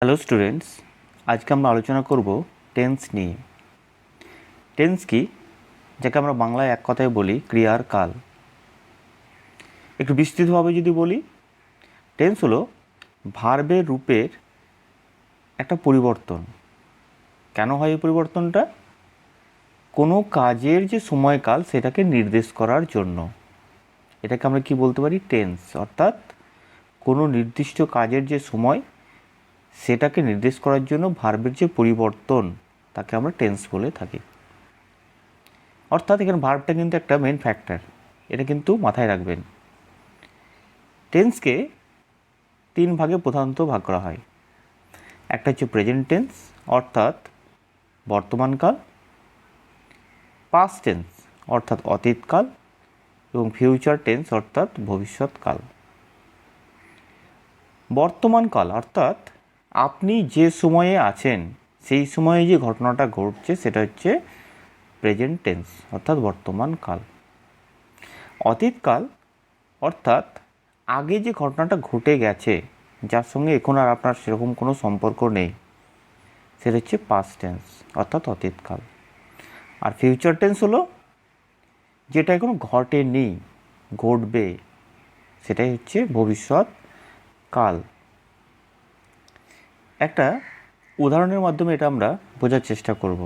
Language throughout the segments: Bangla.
হ্যালো স্টুডেন্টস, আজকে আমরা আলোচনা করব টেন্স নিয়ে। টেন্স কি, যাকে আমরা বাংলায় এক কথায় বলি ক্রিয়ার কাল। একটু বিস্তৃতভাবে যদি বলি, টেন্স হলো ভার্বের রূপের একটা পরিবর্তন। কেন হয় এই পরিবর্তনটা? কোনো কাজের যে সময়কাল সেটাকে নির্দেশ করার জন্য। এটাকে আমরা কি বলতে পারি? টেন্স। অর্থাৎ কোনো নির্দিষ্ট কাজের যে সময় সেটাকে নির্দেশ করার জন্য ভার্বের যে পরিবর্তন তাকে আমরা টেন্স বলে থাকি। অর্থাৎ এখানে ভার্বটা কিন্তু একটা মেন ফ্যাক্টর, এটা কিন্তু মাথায় রাখবেন। টেন্সকে তিন ভাগে প্রধানত ভাগ করা হয়। একটা হচ্ছে প্রেজেন্ট টেন্স অর্থাৎ বর্তমানকাল, পাস্ট টেন্স অর্থাৎ অতীতকাল এবং ফিউচার টেন্স অর্থাৎ ভবিষ্যৎকাল। বর্তমানকাল অর্থাৎ আপনি যে সময়ে আছেন সেই সময়ে যে ঘটনাটা ঘটছে সেটা হচ্ছে প্রেজেন্ট টেন্স অর্থাৎ বর্তমানকাল। অতীতকাল অর্থাৎ আগে যে ঘটনাটা ঘটে গেছে, যার সঙ্গে এখন আর আপনার সেরকম কোনো সম্পর্ক নেই, সেটা হচ্ছে পাস্ট টেন্স অর্থাৎ অতীতকাল। আর ফিউচার টেন্স হলো যেটা এখনো ঘটেনি, ঘটবে, সেটাই হচ্ছে ভবিষ্যৎ কাল। একটা উদাহরণের মাধ্যমে এটা আমরা বোঝার চেষ্টা করব।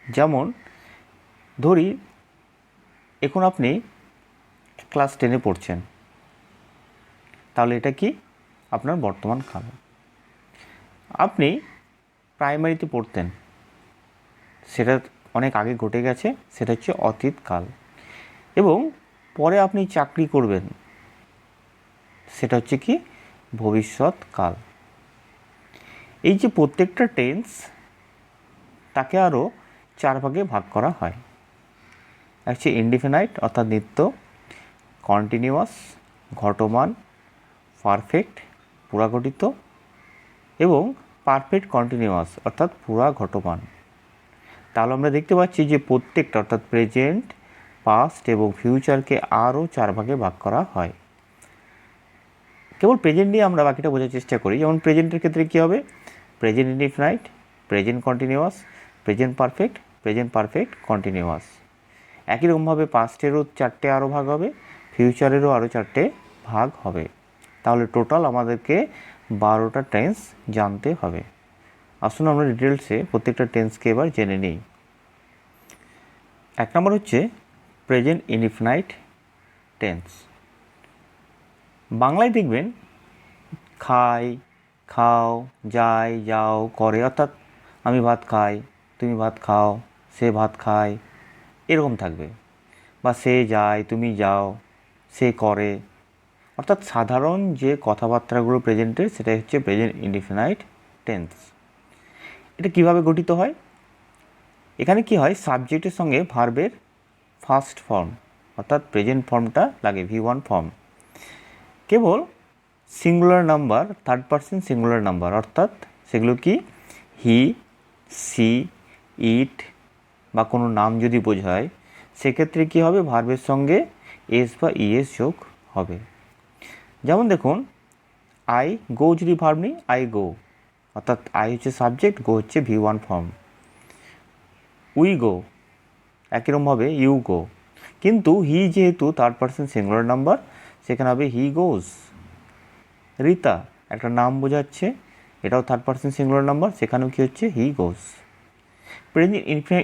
যেমন ধরি এখন আপনি ক্লাস 10-এ পড়ছেন, তাহলে এটা কি? আপনার বর্তমান কাল। আপনি প্রাইমারিতে পড়তেন, সেটা অনেক আগে ঘটে গেছে, সেটা হচ্ছে অতীতকাল। এবং পরে আপনি চাকরি করবেন, সেটা হচ্ছে কি? ভবিষ্যৎকাল। এই যে প্রত্যেকটা টেন্স, তাকে আরও চার ভাগে ভাগ করা হয়। হচ্ছে ইনডিফিনাইট অর্থাৎ নিত্য, কন্টিনিউয়াস ঘটমান, পারফেক্ট পুরাঘটিত এবং পারফেক্ট কন্টিনিউয়াস অর্থাৎ পুরা ঘটমান। তাহলে আমরা দেখতে পাচ্ছি যে প্রত্যেকটা অর্থাৎ প্রেজেন্ট, পাস্ট এবং ফিউচারকে আরও চার ভাগে ভাগ করা হয়। কেবল প্রেজেন্ট নিয়ে আমরা বাকিটা বোঝার চেষ্টা করি। যেমন প্রেজেন্টের ক্ষেত্রে কী হবে? Present indefinite, present continuous, present perfect continuous. একই রকমভাবে পাস্টেরও চারটে আরও ভাগ হবে, ফিউচারেরও আরও চারটে ভাগ হবে। তাহলে টোটাল আমাদেরকে 12টা টেন্স জানতে হবে। আসুন আমরা ডিটেলসে প্রত্যেকটা টেন্সকে এবার জেনে নিই। এক নম্বর হচ্ছে প্রেজেন্ট ইনডিফিনাইট টেন্স। বাংলায় দেখবেন খাই, খাও, যাই, যাও, করে, অর্থাৎ আমি ভাত খাই, তুমি ভাত খাও, সে ভাত খায়, এরকম থাকবে। বা সে যায়, তুমি যাও, সে করে। অর্থাৎ সাধারণ যে কথাবার্তাগুলো প্রেজেন্টের, সেটাই হচ্ছে প্রেজেন্ট ইনডিফিনাইট টেন্স। এটা কিভাবে গঠিত হয়? এখানে কি হয়? সাবজেক্টের সঙ্গে ভার্বের ফার্স্ট ফর্ম অর্থাৎ প্রেজেন্ট ফর্মটা লাগে, V1 ফর্ম। কেবল singular number, third person singular number, অর্থাৎ সেগুলো কি? হি, সি, ইট বা কোনো নাম যদি বোঝায়, সেক্ষেত্রে কী হবে? ভার্বের সঙ্গে এস বা ইএস যোগ হবে। যেমন দেখুন, আই গো যদি ভার্ব নিই, আই গো, অর্থাৎ আই হচ্ছে সাবজেক্ট, গো হচ্ছে V1 ফর্ম। উই গো, একইরকমভাবে ইউ গো। কিন্তু হি যেহেতু থার্ড পারসন সিঙ্গুলার নাম্বার, সেখানে হবে হি গোজ। রীতা একটা নাম বোঝাচ্ছে, এটাও থার্ড পারসন সিঙ্গুলার নাম্বার, সেখানেও কী হচ্ছে? হি গোজ। প্রেজেন্ট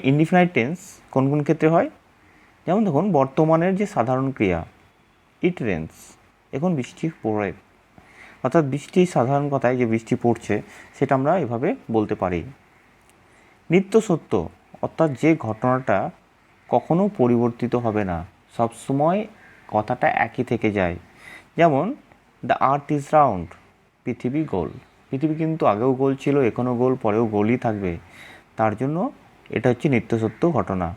ইনডিফিনাইট টেন্স কোন কোন ক্ষেত্রে হয়? যেমন দেখুন, বর্তমানের যে সাধারণ ক্রিয়া ইট রেন্স, এখন বৃষ্টি পড়ে, অর্থাৎ বৃষ্টি সাধারণ কথায় যে বৃষ্টি পড়ছে সেটা আমরা এভাবে বলতে পারি। নিত্য সত্য অর্থাৎ যে ঘটনাটা কখনো পরিবর্তিত হবে না, সবসময় কথাটা একই থেকে যায়। যেমন দ্য আর্থ ইজ রাউন্ড, পৃথিবী গোল। পৃথিবী কিন্তু আগেও গোল ছিল, এখনও গোল, পরেও গোলই থাকবে। তার জন্য এটা হচ্ছে নিত্য সত্য ঘটনা।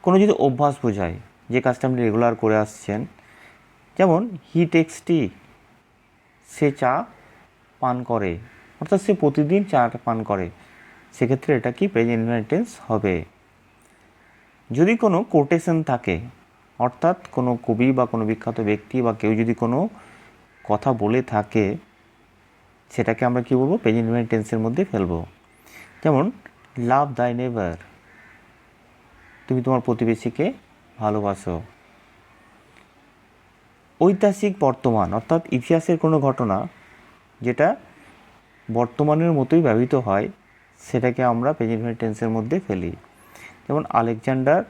কোনো যদি অভ্যাস বোঝায়, যে কাজটা আপনি রেগুলার করে আসছেন, যেমন হি টেক্স টি, সে চা পান করে, অর্থাৎ সে প্রতিদিন চা পান করে, সেক্ষেত্রে এটা কি? প্রেজেন্ট ইনডিফিনাইট টেন্স হবে। যদি কোনো কোটেশন থাকে, অর্থাৎ কোনো কবি বা কোনো বিখ্যাত ব্যক্তি বা কেউ যদি কোনো কথা বলে থাকে, সেটাকে আমরা কী বলবো, প্রেজেন্ট ইনডেফিনিট টেন্সের মধ্যে ফেলবো। যেমন লাভ দাই নেভার, তুমি তোমার প্রতিবেশীকে ভালোবাসো। ঐতিহাসিক বর্তমান, অর্থাৎ ইতিহাসের কোনো ঘটনা যেটা বর্তমানের মতোই ব্যবহৃত হয়, সেটাকে আমরা প্রেজেন্ট ইনডেফিনিট টেন্সের মধ্যে ফেলি। যেমন আলেকজান্ডার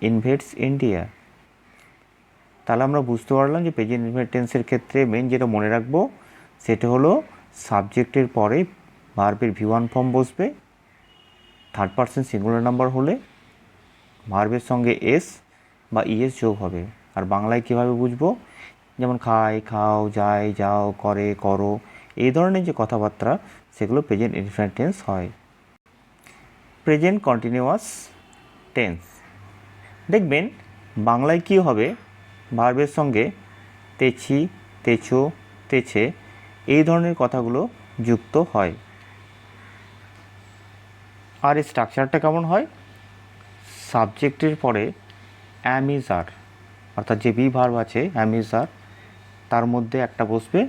ইনভেডস ইন্ডিয়া। তাহলে আমরা বুঝতে পারলাম যে প্রেজেন্ট ইনডেফিনিট টেন্সের ক্ষেত্রে মেন যেটা মনে রাখবো সেটা হলো সাবজেক্টের পরে ভার্বের V1 ফর্ম বসবে, থার্ড পারসন সিঙ্গুলার নাম্বার হলে ভার্বের সঙ্গে এস বা ইএস যোগ হবে। আর বাংলায় কীভাবে বুঝবো, যেমন খায়, খাও, যায়, যাও, করে, করো, এই ধরনের যে কথাবার্তা সেগুলো প্রেজেন্ট ইনডেফিনিট টেন্স হয়। প্রেজেন্ট কন্টিনিউয়াস টেন্স দেখবেন বাংলায় কী হবে, ভার্বের সঙ্গে তেছি, তেছো, তেছে এই ধরনের কথাগুলো যুক্ত হয়। আর এই স্ট্রাকচারটা কেমন হয়, সাবজেক্টের পরে অ্যাম ইজ আর, অর্থাৎ যে বি ভার্ব আছে অ্যাম ইজ আর, তার মধ্যে একটা বসবে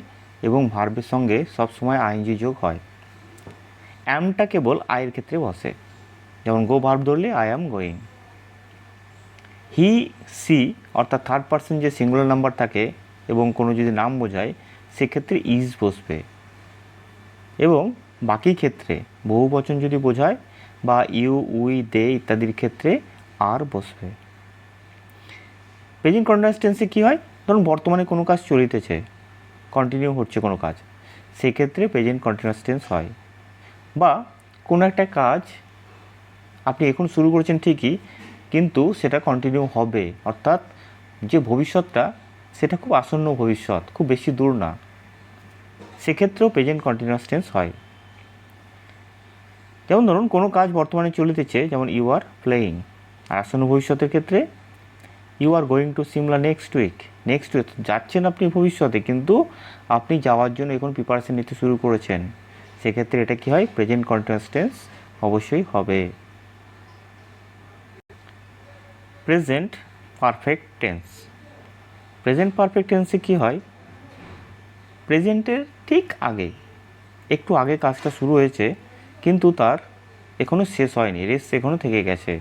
এবং ভার্বের সঙ্গে সবসময় আইএনজি যোগ হয়। অ্যামটা কেবল আয়ের ক্ষেত্রে বসে, যেমন গো ভার্ব ধরলে I am going. He she অর্থাৎ থার্ড পারসন যে সিঙ্গুলার নাম্বার থাকে এবং কোনো যদি নাম বোঝায় সেক্ষেত্রে ইজ বসবে, এবং বাকি ক্ষেত্রে বহু বচন যদি বোঝায় বা ইউ, উই, দে ইত্যাদির ক্ষেত্রে আর বসবে। প্রেজেন্ট কন্টিনিউয়াস টেন্সে কী হয়, ধরুন বর্তমানে কোনো কাজ চলিতেছে, কন্টিনিউ হচ্ছে কোনো কাজ, সেক্ষেত্রে প্রেজেন্ট কন্টিনিউয়াস টেন্স হয়। বা কোনো একটা কাজ আপনি এখন শুরু করেছেন ঠিকই, কিন্তু সেটা কন্টিনিউ হবে, অর্থাৎ যে ভবিষ্যৎটা সেটা খুব আসন্ন ভবিষ্যৎ, খুব বেশি দূর না, সেক্ষেত্রেও প্রেজেন্ট কন্টিনিউয়াস টেন্স হয়। যেমন ধরুন কোনো কাজ বর্তমানে চলিতেছে, যেমন ইউ আর প্লেয়িং। আর আসন্ন ভবিষ্যতের ক্ষেত্রে you are going to Shimla next week. Next week যাচ্ছেন আপনি ভবিষ্যতে, কিন্তু আপনি যাওয়ার জন্য এখন প্রিপারেশন নিতে শুরু করেছেন, সেক্ষেত্রে এটা কী হয়, প্রেজেন্ট কন্টিনিউয়াস টেন্স অবশ্যই হবে। Present perfect tense, present perfect টেন্সে কী হয়, প্রেজেন্টের ঠিক আগে, একটু আগে কাজটা শুরু হয়েছে কিন্তু তার এখনও শেষ হয়নি, রেস এখনও থেকে গেছে।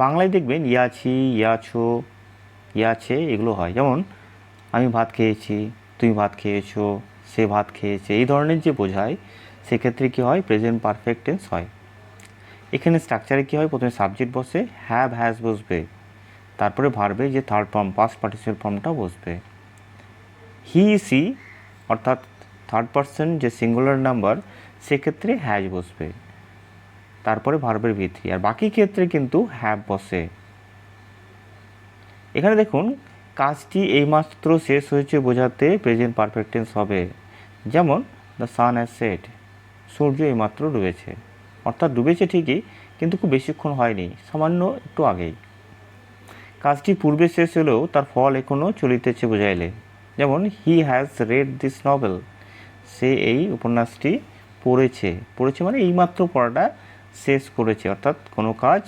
বাংলায় দেখবেন ইয়াছি, ইয়াছো, ইয়াছে এগুলো হয়। যেমন আমি ভাত খেয়েছি, তুমি ভাত খেয়েছো, সে ভাত খেয়েছে, এই ধরনের যে বোঝায় সেক্ষেত্রে কী হয়, প্রেজেন্ট পারফেক্ট টেন্স হয়। এখানে স্ট্রাকচারে কী হয়, প্রথমে সাবজেক্ট বসে, হ্যাভ হ্যাজ বসবে, তারপরে ভার্বে যে থার্ড ফর্ম পাস্ট পার্টিসিপেল ফর্মটা বসবে। হি সি অর্থাৎ থার্ড পারসন যে সিঙ্গুলার নাম্বার সেক্ষেত্রে হ্যাজ বসবে, তারপরে ভার্বের V3, আর বাকি ক্ষেত্রে কিন্তু হ্যাভ বসে। এখানে দেখুন কাজটি এইমাত্র শেষ হয়েছে বোঝাতে প্রেজেন্ট পারফেক্ট টেন্স হবে। যেমন দ্য সান হ্যাজ সেট, সূর্য এইমাত্র ডুবেছে, অর্থাৎ ডুবেছে ঠিকই কিন্তু খুব বেশিক্ষণ হয়নি, সামান্য একটু আগেই। কাজটি পূর্বে শেষ হলেও তার ফল এখনও চলিতেছে বোঝাইলে, যেমন he has read this novel, সে এই উপন্যাসটি পড়েছে মানে এইমাত্র পড়াটা শেষ করেছে, অর্থাৎ কোনো কাজ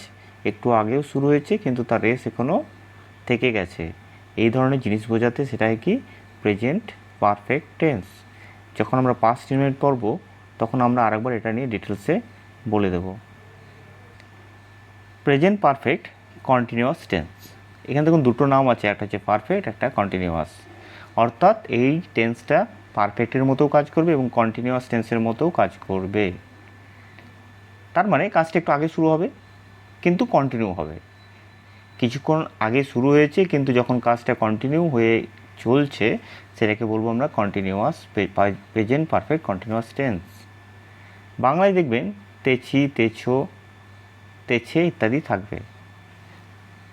একটু আগেও শুরু হয়েছে কিন্তু তার রেস এখনও থেকে গেছে, এই ধরনের জিনিস বোঝাতে সেটাই কি, প্রেজেন্ট পারফেক্ট টেন্স। যখন আমরা পাস্ট ইনডেফিনিট পড়ব তখন আমরা আরেকবার এটা নিয়ে ডিটেলসে বলে দেব। প্রেজেন্ট পারফেক্ট কন্টিনিউয়াস টেন্স, এখানে দেখুন দুটো নাম আছে, একটা হচ্ছে পারফেক্ট, একটা কন্টিনিউয়াস, অর্থাৎ এই টেন্সটা পারফেক্টের মতোও কাজ করবে এবং কন্টিনিউয়াস টেন্সের মতোও কাজ করবে। তার মানে কাজটা একটু আগে শুরু হবে কিন্তু কন্টিনিউ হবে, কিছুক্ষণ আগে শুরু হয়েছে কিন্তু যখন কাজটা কন্টিনিউ হয়ে চলছে সেটাকে বলবো আমরা continuous present perfect continuous tense. বাংলায় দেখবেন তেছি, তেছো, তেছে ইত্যাদি থাকবে।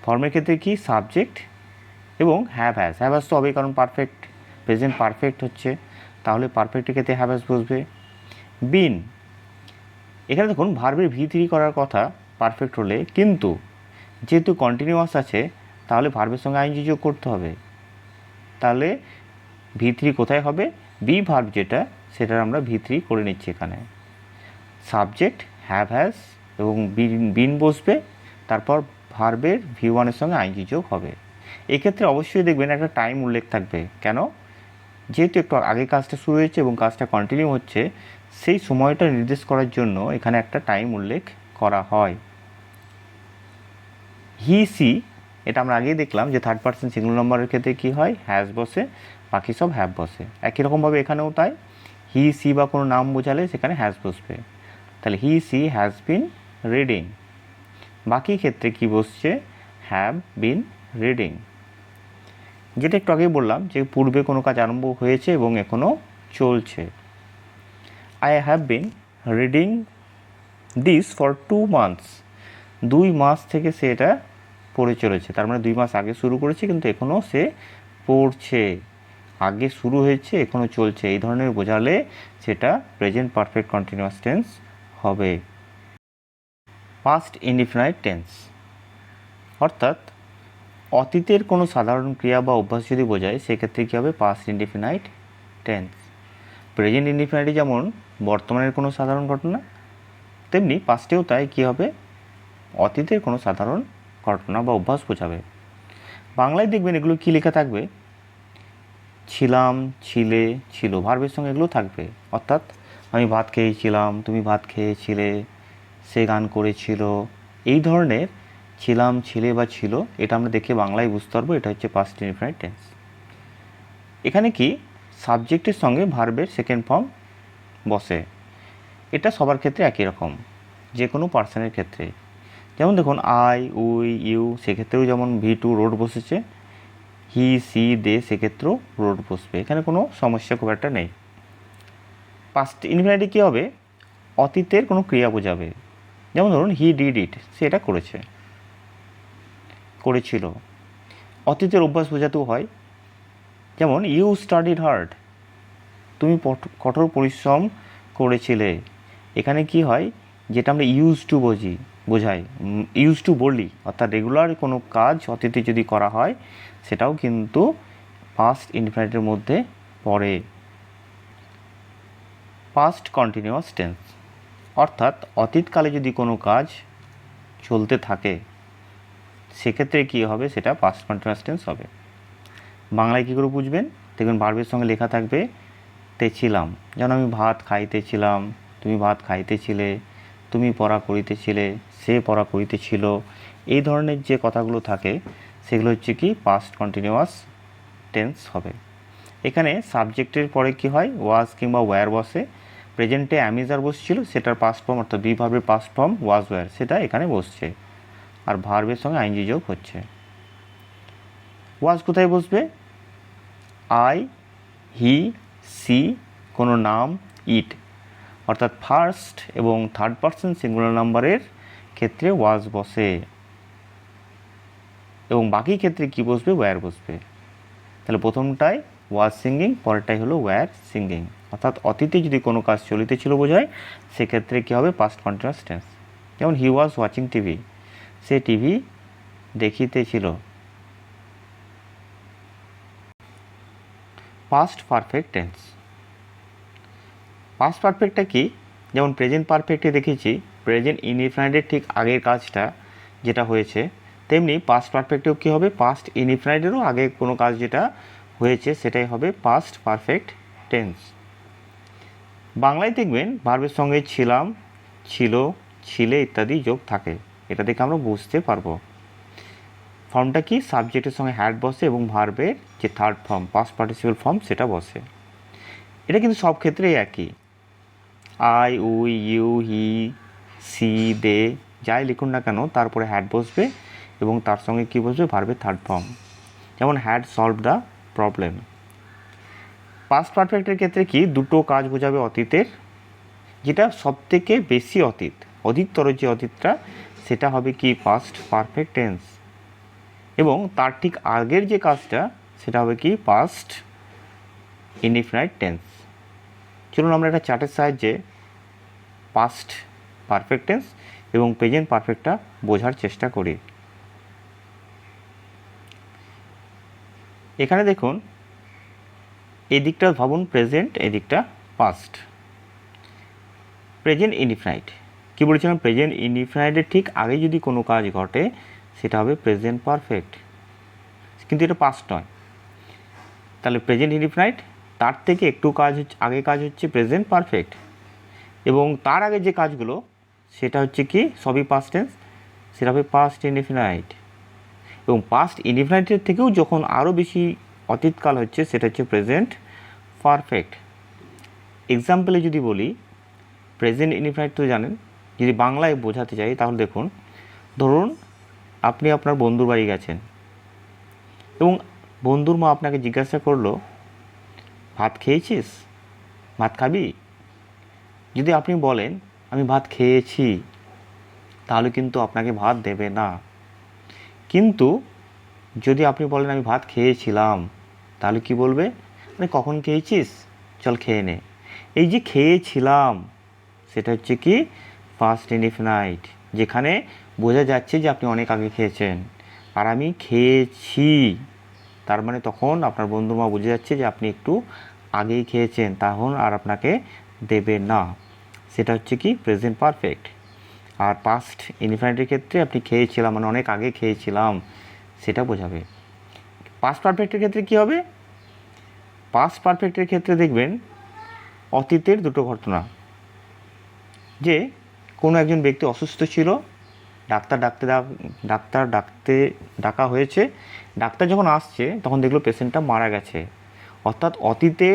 ফর্মের ক্ষেত্রে কি, সাবজেক্ট এবং হ্যাভ হ্যাজ তো হবে, কারণ পারফেক্ট প্রেজেন্ট পারফেক্ট হচ্ছে, তাহলে পারফেক্টের ক্ষেত্রে হ্যাভ হ্যাজ বসবে। বিন, এখানে দেখুন ভার্বের V3 করার কথা পারফেক্ট হলে, কিন্তু যেহেতু কন্টিনিউয়াস আছে তাহলে ভার্বের সঙ্গে আইএনজি যোগ করতে হবে, তাহলে V3 কোথায় হবে, বি ভার্ব যেটা সেটার আমরা V3 করে নিচ্ছি এখানে। সাবজেক্ট হ্যাভ হ্যাজ এবং বিন বসবে, তারপর ভার্বের V1 এর সঙ্গে আইএনজি যোগ হবে। এক্ষেত্রে অবশ্যই দেখবেন একটা টাইম উল্লেখ থাকবে, কেন, যেহেতু একটু আগে কাজটা শুরু হয়েছে এবং কাজটা কন্টিনিউ হচ্ছে, সেই সময়টা নির্দেশ করার জন্য এখানে একটা টাইম উল্লেখ করা হয়। হি সি, এটা আমরা আগেই দেখলাম যে থার্ড পার্সন সিঙ্গুলার নাম্বারের ক্ষেত্রে কী হয়, হ্যাজ বসে, বাকি সব হ্যাভ বসে। একই রকমভাবে এখানেও তাই, হি সি বা কোনো নাম বোঝালে সেখানে হ্যাজ বসবে। তাহলে he she has been reading. বাকি ক্ষেত্রে কি বসছে, হ্যাভ বিন রিডিং। যেটা একটু আগেই বললাম যে পূর্বে কোনো কাজ আরম্ভ হয়েছে এবং এখনও চলছে। I have been reading this for 2 months। 2 মাস থেকে সে এটা পড়ে চলেছে, তার মানে 2 মাস আগে শুরু করেছে কিন্তু এখনও সে পড়ছে। আগে শুরু হয়েছে, এখনও চলছে, এই ধরনের বোঝালে সেটা প্রেজেন্ট পারফেক্ট কন্টিনিউয়াস টেন্স হবে। পাস্ট ইনডিফিনাইট টেন্স, অর্থাৎ অতীতের কোনো সাধারণ ক্রিয়া বা অভ্যাস যদি বোঝায় সেক্ষেত্রে কী হবে, পাস্ট ইনডিফিনাইট টেন্স। প্রেজেন্ট ইনডিফিনাইটে যেমন বর্তমানের কোনো সাধারণ ঘটনা, তেমনি পাস্টেও তাই কী হবে, অতীতের কোনো সাধারণ ঘটনা বা অভ্যাস বোঝাবে। বাংলায় দেখবেন এগুলো কী লেখা থাকবে, ছিলাম, ছিলে, ছিল, ভার্বের সঙ্গে এগুলো থাকবে। অর্থাৎ আমি ভাত খেয়েছিলাম, তুমি ভাত খেয়েছিলে, সে গান করেছিল, এই ধরনের ছিলাম, ছিলে বা ছিল, এটা আমরা দেখে বাংলায় বুঝতে পারবো এটা হচ্ছে পাস্ট ইনডিফিনাইট টেন্স। এখানে কি সাবজেক্টের সঙ্গে ভার্বের সেকেন্ড ফর্ম বসে, এটা সবার ক্ষেত্রে একই রকম, যে কোনো পার্সনের ক্ষেত্রে। যেমন দেখুন আই, উই, ইউ, সেক্ষেত্রেও যেমন V2 রোড বসেছে, হি, সি, দে, সেক্ষেত্রেও রোড বসবে, এখানে কোনো সমস্যা খুব একটা নেই। পাস্ট ইনফিনিটে কী হবে, অতীতের কোনো ক্রিয়া বোঝাবে। যেমন ধরুন হি ডিড ইট, সে এটা করেছে, করেছিল। অতীতের অভ্যাস বোঝাতেও হয়, যেমন ইউ স্টাডিড হার্ড, তুমি কঠোর পরিশ্রম করেছিলে। এখানে কি হয়, যেটা আমরা ইউজ টু বোঝাই, ইউজ টু বলি, অর্থাৎ রেগুলার কোনো কাজ অতীতে যদি করা হয় সেটাও কিন্তু পাস্ট ইনডিফিনিটের মধ্যে পড়ে। পাস্ট কন্টিনিউয়াস টেন্স, অর্থাৎ অতীতকালে যদি কোনো কাজ চলতে থাকে সেক্ষেত্রে কী হবে, সেটা পাস্ট কন্টিনিউয়াস টেন্স হবে। বাংলায় কী করে বুঝবেন, দেখবেন ভার্বের সঙ্গে লেখা থাকবে তেছিলাম, যেন আমি ভাত খাইতেছিলাম, তুমি ভাত খাইতেছিলে, তুমি পড়া করিতেছিলে, সে পড়া করিতেছিল, এই ধরনের যে কথাগুলো থাকে সেগুলো হচ্ছে কি পাস্ট কন্টিনিউয়াস টেন্স হবে। এখানে সাবজেক্টের পরে কি হয়, ওয়াজ কিংবা ওয়্যার বসে। প্রেজেন্টে অ্যামিজার বসছিল, সেটার পাস্ট ফর্ম অর্থাৎ বি ভার্বের পাস্ট ফর্ম ওয়াজ ওয়্যার, সেটা এখানে বসছে, আর ভার্বের সঙ্গে আইনজি যোগ হচ্ছে। ওয়াজ কোথায় বসবে, আই, হি, সি, কোনো নাম, ইট, অর্থাৎ ফার্স্ট এবং থার্ড পার্সন সিঙ্গুলার নাম্বারের ক্ষেত্রে ওয়াজ বসে, এবং বাকি ক্ষেত্রে কি বসবে, ওয়্যার বসবে। তাহলে প্রথমটায় ওয়াজ সিঙ্গিং, পরেরটাই হলো ওয়্যার সিঙ্গিং, অর্থাৎ অতীতে যদি কোনো কাজ চলিতেছিল বোঝায় সেক্ষেত্রে কী হবে, পাস্ট কন্টিনিউয়াস টেন্স। যেমন হি ওয়াজ ওয়াচিং টিভি, সে টিভি দেখিতেছিল। পাস্ট পারফেক্ট টেন্স, পাস্ট পারফেক্টটা কি, যেমন প্রেজেন্ট পারফেক্টে দেখেছি প্রেজেন্ট ইনডিফিনাইটের ঠিক আগের কাজটা যেটা হয়েছে, তেমনি পাস্ট পারফেক্টেও কী হবে, পাস্ট ইনডিফিনাইটেরও আগে কোনো কাজ যেটা হয়েছে সেটাই হবে পাস্ট পারফেক্ট টেন্স। বাংলায় দেখবেন ভার্বের সঙ্গে ছিলাম, ছিল, ছিলে ইত্যাদি যোগ থাকে, এটা দেখে আমরা বুঝতে পারবো। ফর্মটা কি, সাবজেক্টের সঙ্গে হ্যাড বসে এবং ভার্বের যে third form past participle form সেটা বসে। এটা কিন্তু সব ক্ষেত্রেই একই, I, we, you, he, she, they, যাই লিখুন না কেন তারপরে হ্যাড বসবে এবং তার সঙ্গে কী বসবে, ভার্বের থার্ড ফর্ম। যেমন had solve the problem. Past পারফেক্টের ক্ষেত্রে কি, দুটো কাজ বোঝাবে অতীতের, যেটা সবথেকে বেশি অতীত, অধিকতর যে অতীতটা সেটা হবে কি পাস্ট পারফেক্ট টেন্স, এবং তার ঠিক আগের যে কাজটা সেটা হবে কি পাস্ট ইনডিফিনাইট টেন্স। চলুন আমরা একটা চার্টের সাহায্যে পাস্ট পারফেক্ট টেন্স এবং প্রেজেন্ট পারফেক্টটা বোঝার চেষ্টা করি। এখানে দেখুন এই দিকটা ভাবুন প্রেজেন্ট, এই দিকটা পাস্ট। প্রেজেন্ট ইনডিফিনাইট কী বলেছিলাম, প্রেজেন্ট ইনডিফিনাইটের ঠিক আগে যদি কোনো কাজ ঘটে সেটা হবে প্রেজেন্ট পারফেক্ট, কিন্তু এটা পাস্ট নয়। তাহলে প্রেজেন্ট ইনডিফিনাইট তার থেকে একটু আগে কাজ হচ্ছে প্রেজেন্ট পারফেক্ট, এবং তার আগে যে কাজগুলো সেটা হচ্ছে কি সবই পাস্ট টেন্স, সেটা হবে পাস্ট ইনডিফিনাইট। এবং পাস্ট ইনডিফিনাইটের থেকেও যখন আরও বেশি অতীতকাল হচ্ছে সেটা হচ্ছে প্রেজেন্ট পারফেক্ট। এক্সাম্পলে যদি বলি, প্রেজেন্ট ইনডিফিনাইট তো জানেন, যদি বাংলায় বোঝাতে চাই তাহলে দেখুন, ধরুন আপনি আপনার বন্ধুর বাড়ি গেছেন এবং বন্ধুর মা আপনাকে জিজ্ঞাসা করলো, ভাত খেয়েছিস, ভাত খাবি? যদি আপনি বলেন আমি ভাত খেয়েছি, তাহলে কিন্তু আপনাকে ভাত দেবে না। কিন্তু যদি আপনি বলেন আমি ভাত খেয়েছিলাম, তাহলে কি বলবে? মানে কখন খেয়েছিস, চল খেয়ে নে। এই যে খেয়েছিলাম সেটা হচ্ছে কি পাস্ট ইনডিফিনাইট, যেখানে বোঝা যাচ্ছে যে আপনি অনেক আগে খেয়েছেন। আর আমি খেয়েছি, তার মানে তখন আপনার বন্ধুর মা বুঝে যাচ্ছে যে আপনি একটু আগেই খেয়েছেন, তখন আর আপনাকে দেবে না। সেটা হচ্ছে কি প্রেজেন্ট পারফেক্ট। আর পাস্ট ইনডিফিনাইটের ক্ষেত্রে আপনি খেয়েছিলাম মানে অনেক আগে খেয়েছিলাম, সেটা বোঝাবে। পাস্ট পারফেক্টের ক্ষেত্রে কী হবে? পাস্ট পারফেক্টের ক্ষেত্রে দেখবেন অতীতের দুটো ঘটনা, যে কোনো একজন ব্যক্তি অসুস্থ ছিল, ডাক্তার ডাকতে ডাকা হয়েছে, ডাক্তার যখন আসছে তখন দেখলো পেশেন্টটা মারা গেছে। অর্থাৎ অতীতে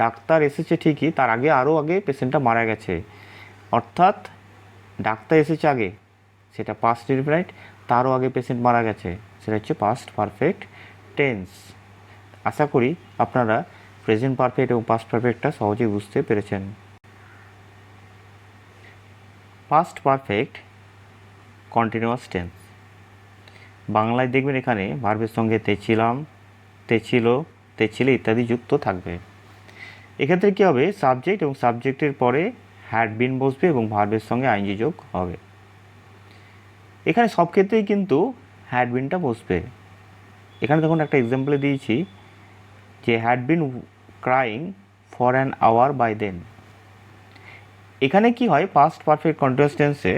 ডাক্তার এসেছে ঠিকই, তার আরও আগে পেশেন্টটা মারা গেছে। অর্থাৎ ডাক্তার এসেছে আগে, সেটা পাস্ট ইনডিফিনাইট, তারও আগে পেশেন্ট মারা গেছে, সেটা হচ্ছে পাস্ট পারফেক্ট টেন্স। আশা করি আপনারা প্রেজেন্ট পারফেক্ট এবং পাস্ট পারফেক্টটা সহজেই বুঝতে পেরেছেন। পাস্ট পারফেক্ট কন্টিনিউয়াস টেন্স, বাংলায় দেখবেন এখানে ভার্বের সঙ্গে তেছিলাম, তেছিল, তেছিলে ইত্যাদি যুক্ত থাকবে। এক্ষেত্রে কী হবে? সাবজেক্ট এবং সাবজেক্টের পরে হ্যাড বিন বসবে এবং ভার্বের সঙ্গে আইনজি যোগ হবে। এখানে সব ক্ষেত্রেই কিন্তু হ্যাড বিনটা বসবে। এখানে দেখুন একটা এক্সাম্পলে দিয়েছি যে had been crying for an hour by then. এখানে কি হয়? পাস্ট পারফেক্ট কন্টিনিউয়াস টেন্সে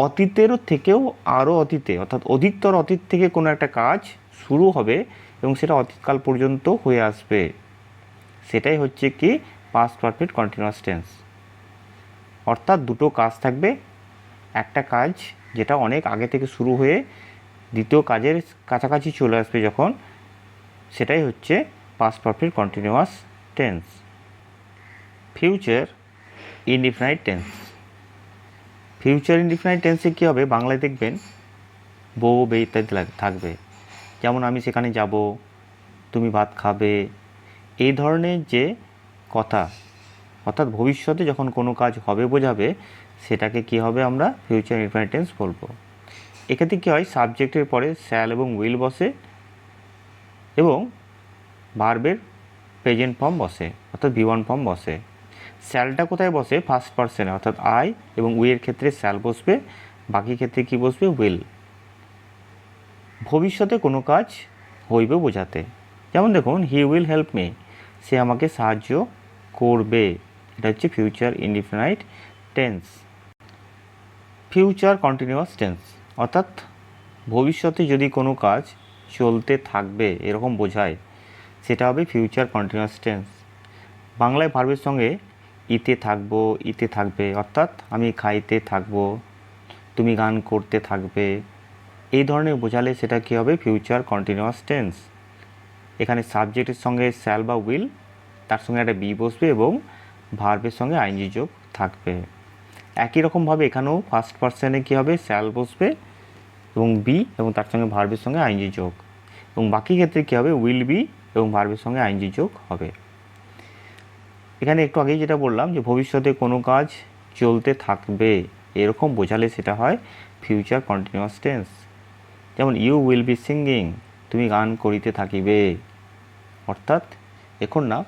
অতীতেরও থেকেও আরও অতীতে, অর্থাৎ অধিকতর অতীত থেকে কোনো একটা কাজ শুরু হবে এবং সেটা অতীতকাল পর্যন্ত হয়ে আসবে, সেটাই হচ্ছে কি পাস্ট পারফেক্ট কন্টিনিউয়াস টেন্স। অর্থাৎ দুটো কাজ থাকবে, একটা কাজ যেটা অনেক আগে থেকে শুরু হয়ে দ্বিতীয় কাজের কাছাকাছি চলে আসবে যখন, সেটাই হচ্ছে past perfect continuous tense. Future indefinite tense, future indefinite টেন্সে কী হবে? বাংলায় দেখবেন বউ বে ইত্যাদি থাকবে, যেমন আমি সেখানে যাব, তুমি ভাত খাবে, এই ধরনের যে কথা, অর্থাৎ ভবিষ্যতে যখন কোনো কাজ হবে বোঝাবে, সেটাকে কী হবে? আমরা ফিউচার ইনডিফিনাইট টেন্স বলবো। এক্ষেত্রে কী হয়? সাবজেক্টের পরে শ্যাল এবং উইল বসে এবং ভার্বের প্রেজেন্ট ফর্ম বসে, অর্থাৎ V1 ফর্ম বসে। শ্যালটা কোথায় বসে? ফার্স্ট পার্সনে, অর্থাৎ আই, এবং উইয়ের ক্ষেত্রে শ্যাল বসবে, বাকি ক্ষেত্রে কী বসবে? উইল। ভবিষ্যতে কোনো কাজ হইবে বোঝাতে, যেমন দেখুন হি উইল হেল্প মি, সে আমাকে সাহায্য করবে, এটা হচ্ছে future indefinite tense. Future continuous tense, অর্থাৎ ভবিষ্যতে যদি কোনো কাজ চলতে থাকবে এরকম বোঝায়, সেটা হবে ফিউচার কন্টিনিউয়াস টেন্স। বাংলায় ভার্বের সঙ্গে ইতে থাকবো, ইতে থাকবে, অর্থাৎ আমি খাইতে থাকবো, তুমি গান করতে থাকবে, এই ধরনের বোঝালে সেটা কী হবে? Future continuous tense. এখানে সাবজেক্টের সঙ্গে শ্যাল বা উইল, তার সঙ্গে একটা বি বসবে এবং ভার্বের সঙ্গে আইনজি যোগ থাকবে। একই রকমভাবে এখানেও ফার্স্ট পার্সনে কী হবে? শ্যাল বসবে এবং বি এবং তার সঙ্গে ভার্বের সঙ্গে আইনজি যোগ, এবং বাকি ক্ষেত্রে কী হবে? উইল বি এবং ভার্বের সঙ্গে আইনজি যোগ হবে। এখানে একটু আগেই যেটা বললাম যে ভবিষ্যতে কোনো কাজ চলতে থাকবে এরকম বোঝালে সেটা হয় ফিউচার কন্টিনিউয়াস টেন্স। যেমন ইউ উইল বি সিঙ্গিং, তুমি গান করিতে থাকিবে, অর্থাৎ এখন না,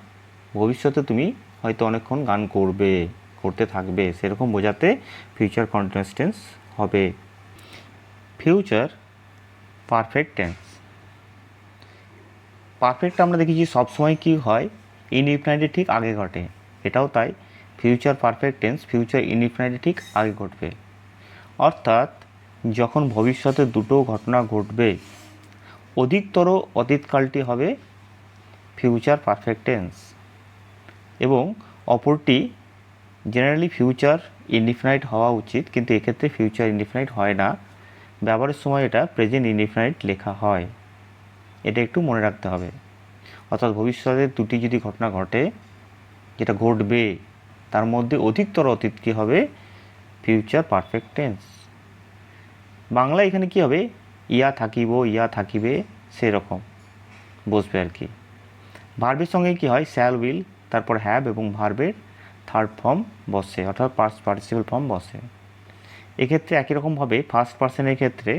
ভবিষ্যতে তুমি হয়তো অনেকক্ষণ গান করতে থাকবে, সেরকম বোঝাতে ফিউচার কন্টিনিউয়াস টেন্স হবে। ফিউচার পারফেক্ট টেন্স, পারফেক্ট আমরা দেখেছি সবসময় কী হয়? ইনডিফিনাইটের ঠিক আগে ঘটে, এটাও তাই। ফিউচার পারফেক্ট টেন্স ফিউচার ইনডিফিনাইটের ঠিক আগে ঘটবে, অর্থাৎ যখন ভবিষ্যতে দুটো ঘটনা ঘটবে, অধিকতর অতীতকালটি হবে ফিউচার পারফেক্ট টেন্স, এবং অপরটি জেনারেলি ফিউচার ইনডিফিনাইট হওয়া উচিত, কিন্তু এক্ষেত্রে ফিউচার ইনডিফিনাইট হয় না, ব্যবহারের সময় এটা প্রেজেন্ট ইনডিফিনাইট লেখা হয়। এটা একটু মনে রাখতে হবে। অর্থাৎ ভবিষ্যতে দুটি যদি ঘটনা ঘটে, যেটা ঘটবে তার মধ্যে অধিকতর অতীত কী হবে? Future perfect tense. বাংলা এখানে কি হবে? ইয়া থাকিব, ইয়া থাকিবে, সেরকম বসবে আর কি। ভার্বের সঙ্গে কি হয়? শ্যাল, উইল, তারপর হ্যাভ এবং ভার্বের থার্ড ফর্ম বসে, অর্থাৎ পাস্ট পার্টিসিপল ফর্ম বসে। এক্ষেত্রে একই রকমভাবে ফার্স্ট পার্সনের ক্ষেত্রে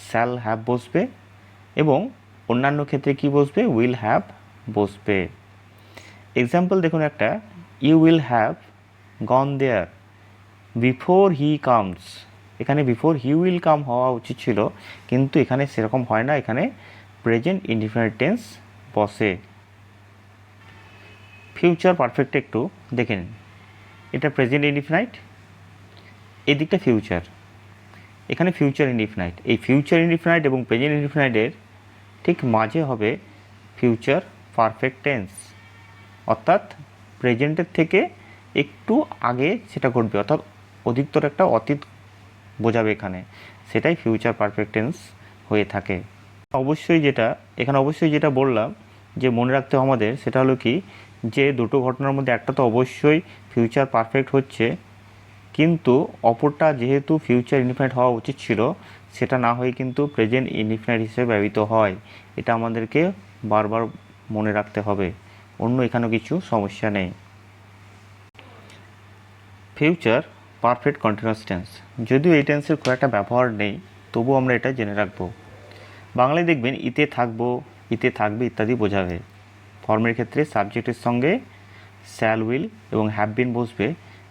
শ্যাল, হ্যাভ বসবে, এবং অন্যান্য ক্ষেত্রে কি বসবে? উইল, হ্যাভ বসবে। এক্সাম্পল দেখুন একটা, you will have gone there before he comes. এখানে বিফোর হি উইল কাম হওয়া উচিত ছিল, কিন্তু এখানে সেরকম হয় না, এখানে প্রেজেন্ট ইনডিফিনিট টেন্স বসে। ফিউচার পারফেক্ট একটু দেখে নিন। এটা প্রেজেন্ট ইনডিফিনাইট, এদিকটা ফিউচার, এখানে ফিউচার ইনডিফিনাইট। এই ফিউচার ইনডিফিনাইট এবং প্রেজেন্ট ইনডিফিনাইটের ঠিক মাঝে হবে ফিউচার পারফেক্ট টেন্স, অর্থাৎ প্রেজেন্টের থেকে একটু আগে সেটা ঘটবে, অর্থাৎ অধিকতর একটা অতীত বোঝাবে এখানে, সেটাই ফিউচার পারফেক্ট টেন্স হয়ে থাকে। এখানে অবশ্যই যেটা বললাম যে মনে রাখতে হবে আমাদের, সেটা হলো কি, যে দুটো ঘটনার মধ্যে একটা তো অবশ্যই ফিউচার পারফেক্ট হচ্ছে, কিন্তু অপরটা যেহেতু ফিউচার ইনডিফিনাইট হওয়া উচিত ছিল, সেটা না হয়ে কিন্তু প্রেজেন্ট ইনডিফিনাইট হিসেবে ব্যবহৃত হয়। এটা আমাদেরকে বারবার মনে রাখতে হবে, অন্য এখানে কিছু সমস্যা নেই। ফিউচার পারফেক্ট কন্টিনিউয়াস টেন্স, যদিও এই টেন্সের খুব একটা ব্যবহার নেই, তবু আমরা এটা জেনে রাখবো। বাংলায় দেখবেন ইতে থাকবো, ইতে থাকবে ইত্যাদি বোঝাবে। ফর্মের ক্ষেত্রে সাবজেক্টের সঙ্গে শ্যাল, উইল এবং হ্যাভ বিন বসবে,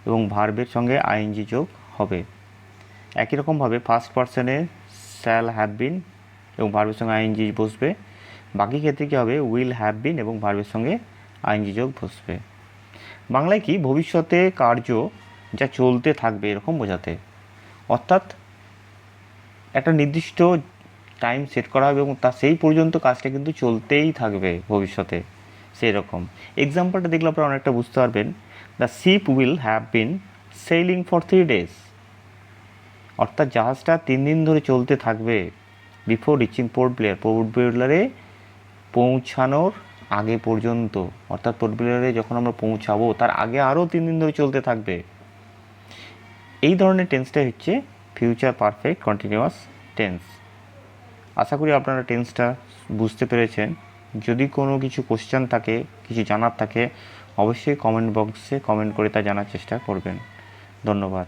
এবং ভার্বের সঙ্গে আইএনজি যোগ হবে। একই রকমভাবে ফার্স্ট পার্সনে শ্যাল, হ্যাভ বিন এবং ভার্বের সঙ্গে আইএনজি বসবে। বাকি ক্ষেত্রে কী হবে? উইল, হ্যাভ বিন এবং ভার্বের সঙ্গে আইএনজি যোগ বসবে। বাংলায় কি? ভবিষ্যতে কার্য যা চলতে থাকবে এরকম বোঝাতে, অর্থাৎ একটা নির্দিষ্ট টাইম সেট করা হবে এবং তা সেই পর্যন্ত কাজটা কিন্তু চলতেই থাকবে ভবিষ্যতে, সেই রকম। এক্সাম্পলটা দেখলে আপনারা অনেকটা বুঝতে পারবেন। The ship will have been sailing for 3 days, অর্থাৎ জাহাজটা 3 দিন ধরে চলতে থাকবে। বিফোর রিচিং পোর্ট ব্লেয়ার, পোর্ট ব্লেয়ারে পৌঁছানোর আগে পর্যন্ত, অর্থাৎ পোর্ট ব্লেয়ারে যখন আমরা পৌঁছাবো তার আগে আরও 3 দিন ধরে চলতে থাকবে। এই ধরনের টেন্সটা হচ্ছে ফিউচার পারফেক্ট কন্টিনিউয়াস টেন্স। আশা করি আপনারা টেন্সটা বুঝতে পেরেছেন। যদি কোনো কিছু কোশ্চেন থাকে, কিছু জানার থাকে, অবশ্যই কমেন্ট বক্সে কমেন্ট করে তা জানার চেষ্টা করবেন। ধন্যবাদ।